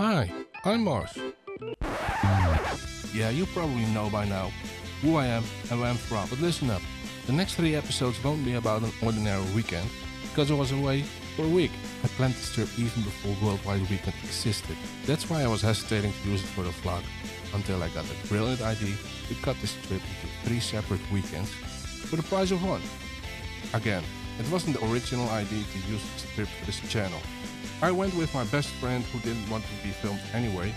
Hi, I'm Mars. Yeah, you probably know by now who I am and where I'm from, but listen up. The next 3 episodes won't be about an ordinary weekend, because I was away for a week. I planned this trip even before Worldwide Weekend existed. That's why I was hesitating to use it for the vlog, until I got the brilliant idea to cut this trip into 3 separate weekends for the price of one. Again, it wasn't the original idea to use this trip for this channel. I went with my best friend who didn't want to be filmed anyway.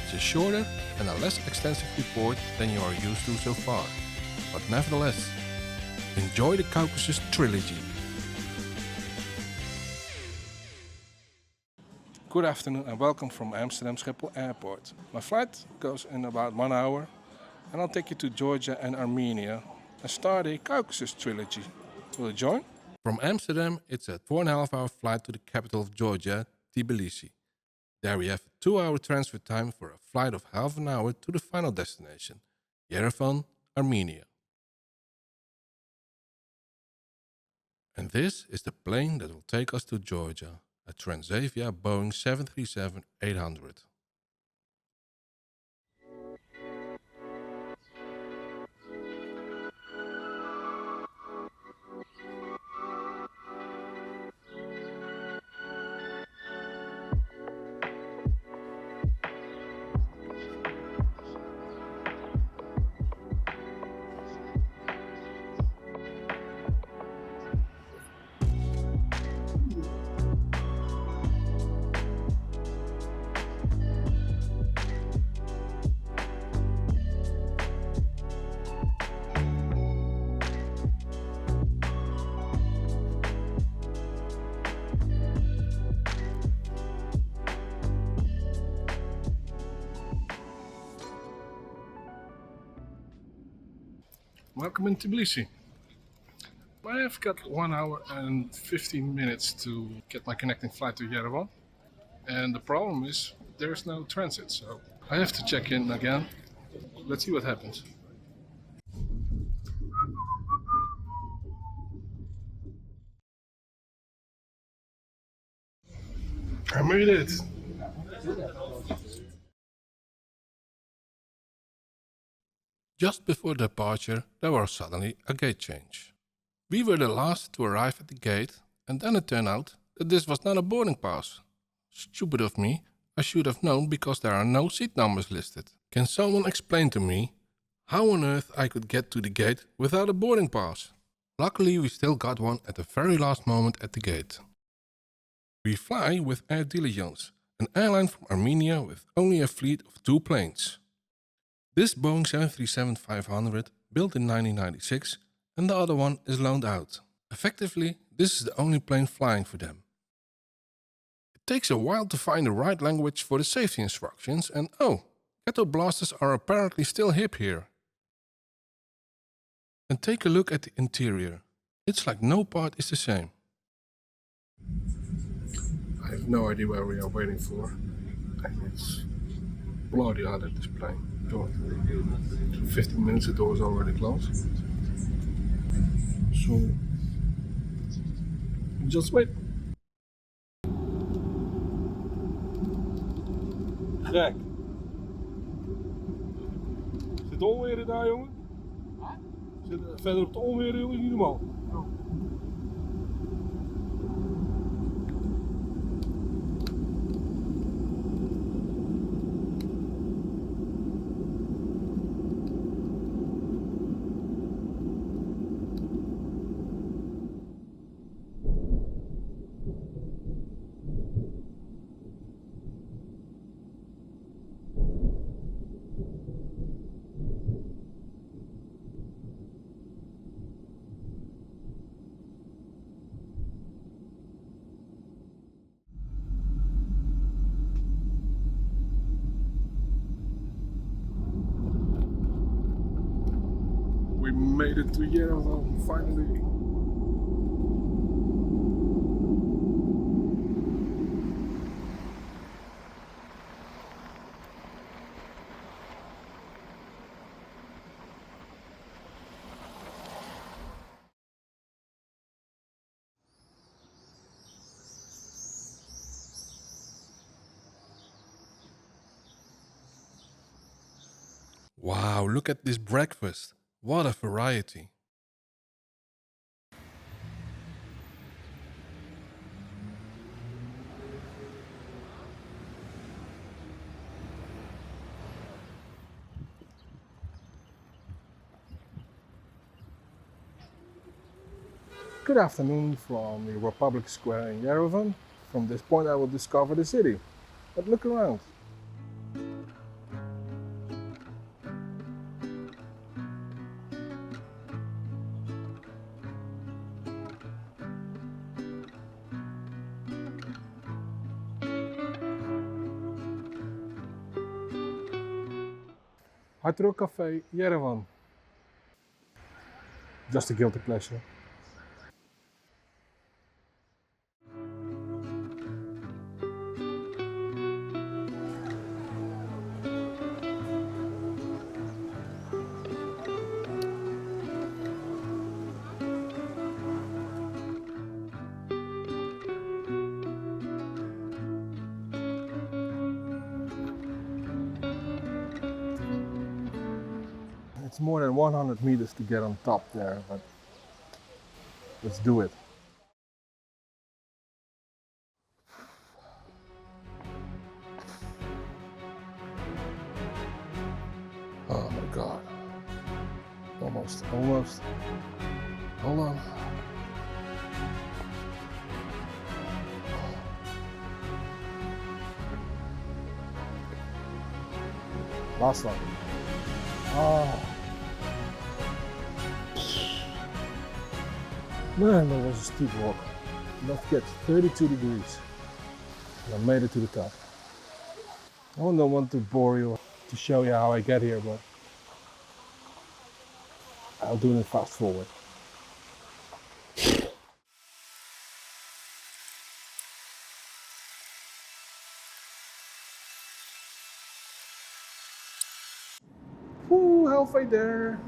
It's a shorter and a less extensive report than you are used to so far. But nevertheless, enjoy the Caucasus Trilogy. Good afternoon and welcome from Amsterdam Schiphol Airport. My flight goes in about 1 hour and I'll take you to Georgia and Armenia and start a Caucasus Trilogy. Will you join? From Amsterdam, it's a 4.5-hour flight to the capital of Georgia, Tbilisi. There we have a 2-hour transfer time for a flight of half an hour to the final destination, Yerevan, Armenia. And this is the plane that will take us to Georgia, a Transavia Boeing 737-800. Welcome in Tbilisi. I have got 1 hour and 15 minutes to get my connecting flight to Yerevan. And the problem is there's no transit, so I have to check in again. Let's see what happens. I made it. Just before departure, there was suddenly a gate change. We were the last to arrive at the gate, and then it turned out that this was not a boarding pass. Stupid of me, I should have known because there are no seat numbers listed. Can someone explain to me how on earth I could get to the gate without a boarding pass? Luckily, we still got one at the very last moment at the gate. We fly with Air Diligence, an airline from Armenia with only a fleet of 2 planes. This Boeing 737-500 built in 1996 and the other one is loaned out. Effectively, this is the only plane flying for them. It takes a while to find the right language for the safety instructions and ghetto blasters are apparently still hip here. And take a look at the interior. It's like no part is the same. I have no idea where we are waiting for. And it's bloody hot at this plane. 15 minutes the door is already closed. So just wait. Gek. Zit de onweer daar, jongen? Zit verder op de onweer, jongen, is niet normaal. We made it to Yerevan finally. Wow, look at this breakfast. What a variety. Good afternoon from the Republic Square in Yerevan. From this point I will discover the city. But look around. Hydro Cafe Yerevan. Just a guilty pleasure. It's more than 100 meters to get on top there, but let's do it. Oh my god. Almost. Hold on. Last one. Oh. Man, that was a steep walk. Let's get 32 degrees. And I made it to the top. I don't want to bore you to show you how I get here, but I'll do it fast forward. Woo, halfway there.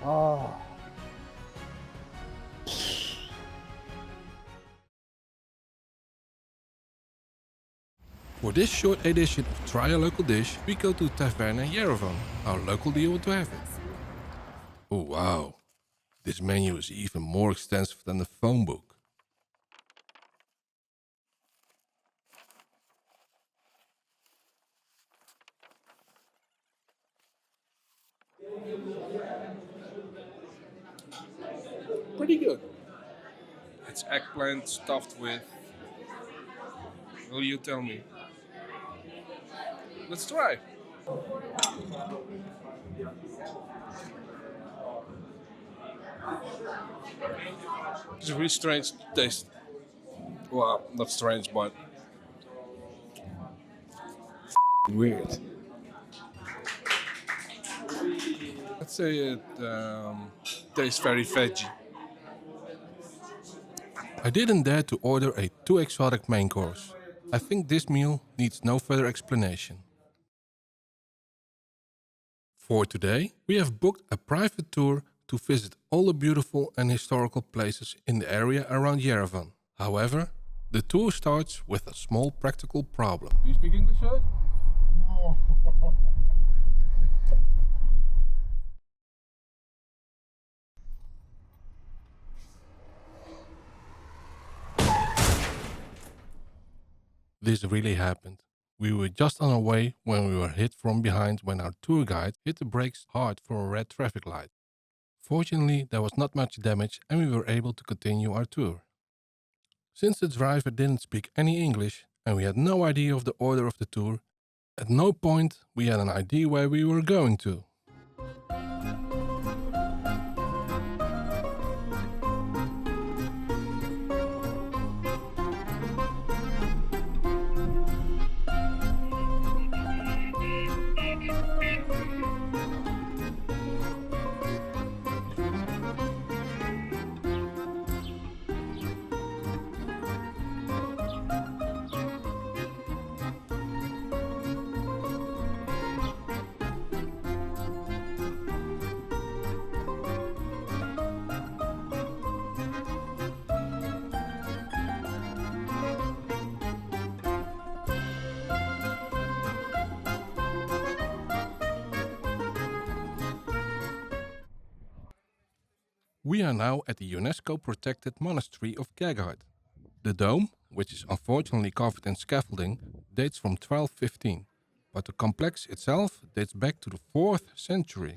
Oh. For this short edition of Try a Local Dish, we go to Taverna Yerevan, our local deal to have it. Oh wow, this menu is even more extensive than the phone book. Pretty good. It's eggplant stuffed with. Will you tell me? Let's try. It's a really strange taste. Well, not strange, but weird. Let's say it tastes very veggie. I didn't dare to order a too exotic main course. I think this meal needs no further explanation. For today, we have booked a private tour to visit all the beautiful and historical places in the area around Yerevan. However, the tour starts with a small practical problem. Do you speak English, sir? No. This really happened. We were just on our way when we were hit from behind when our tour guide hit the brakes hard for a red traffic light. Fortunately, there was not much damage and we were able to continue our tour. Since the driver didn't speak any English and we had no idea of the order of the tour, at no point we had an idea where we were going to. We are now at the UNESCO-protected monastery of Gagard. The dome, which is unfortunately covered in scaffolding, dates from 1215, but the complex itself dates back to the 4th century.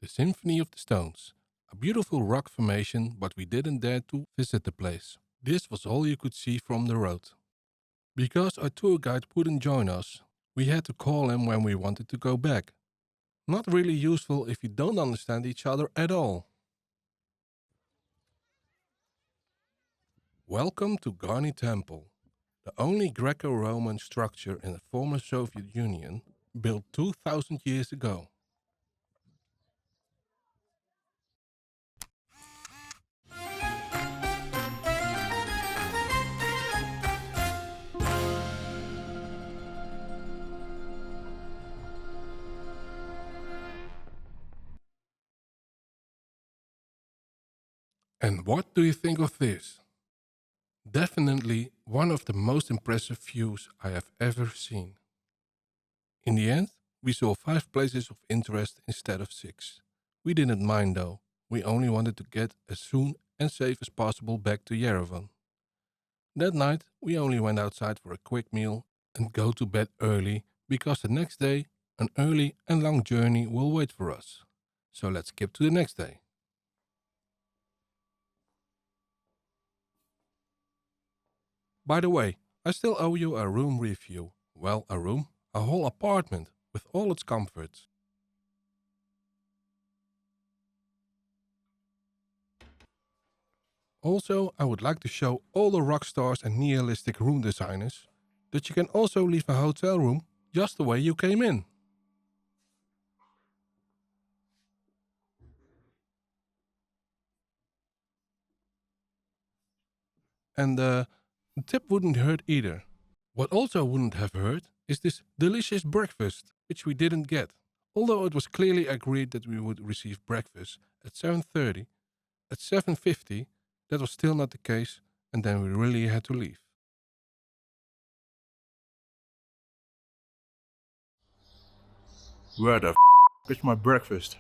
The Symphony of the Stones. A beautiful rock formation, but we didn't dare to visit the place. This was all you could see from the road. Because our tour guide wouldn't join us, we had to call him when we wanted to go back. Not really useful if you don't understand each other at all. Welcome to Garni Temple, the only Greco-Roman structure in the former Soviet Union, built 2000 years ago. And what do you think of this? Definitely one of the most impressive views I have ever seen. In the end, we saw 5 places of interest instead of 6. We didn't mind though, we only wanted to get as soon and safe as possible back to Yerevan. That night, we only went outside for a quick meal and go to bed early because the next day, an early and long journey will wait for us. So let's skip to the next day. By the way, I still owe you a room review. Well, a room, a whole apartment with all its comforts. Also, I would like to show all the rock stars and nihilistic room designers that you can also leave a hotel room just the way you came in. And the tip wouldn't hurt either. What also wouldn't have hurt is this delicious breakfast, which we didn't get. Although it was clearly agreed that we would receive breakfast at 7:30, at 7:50 that was still not the case, and then we really had to leave. Where the is my breakfast?